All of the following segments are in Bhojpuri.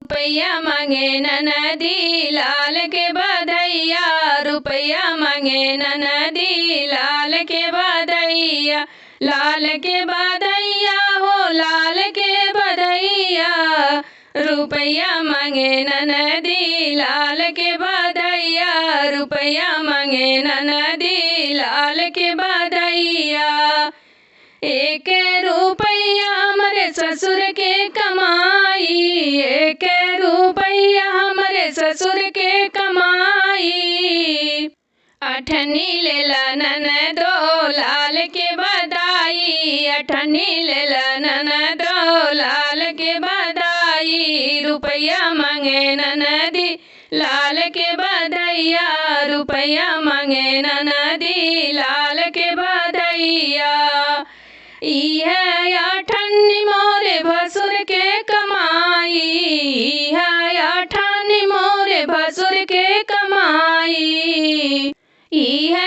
रुपया मांगे ननदी लाल के बधैया, रुपया मांगे ननदी लाल के बधैया, लाल के बधैया हो लाल के बधैया। रुपया मांगे ननदी लाल के बधैया, रुपया मांगे ननदी लाल के बधैया। एक रुपया हमारे ससुर के कमाई, एक रुपया हमारे ससुर के कमाई। अठनी लेला ननदो लाल के बधाई, अठनी लेला ननदो लाल के बधाई। रुपया मांगे ननदी लाल के बधैया, रुपया मांगे ननदी लाल के बधैया। इह अठन्नी मोरे भसुर के कमाई, इह अठन्नी मोरे भसुर के कमाई, इह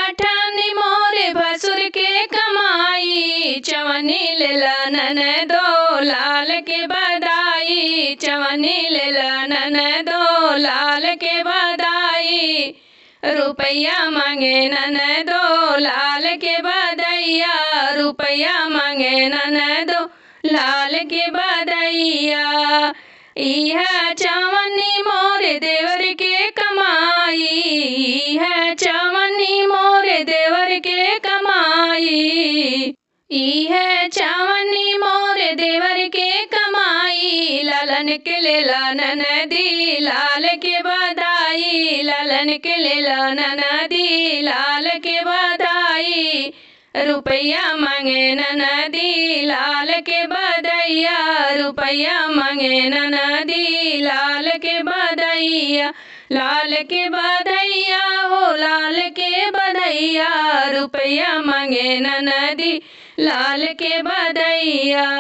अठन्नी मोरे भसुर के कमाई। चवनी लेला ननदो लाल के बधाई, चवनी लेला ननदो लाल के बधाई। रुपया मांगे ननदो लाल के बधैया, रुपया मांगे ननदो लाल के बधैया। इह चवन्नी मोरे देवर के कमाई, इह चवन्नी मोरे देवर के कमाई, इह चवन्नी मोरे देवर के कमाई। लालन के लेला ननदी लाल के बधाई, लालन के लेला ननदी लाल के बधाई। रुपया मांगे ननदी लाल के बधैया, रुपया मांगे ननदी लाल के बधैया, लाल के बधैया हो लाल के बधैया। रुपया मांगे ननदी लाल के बधैया।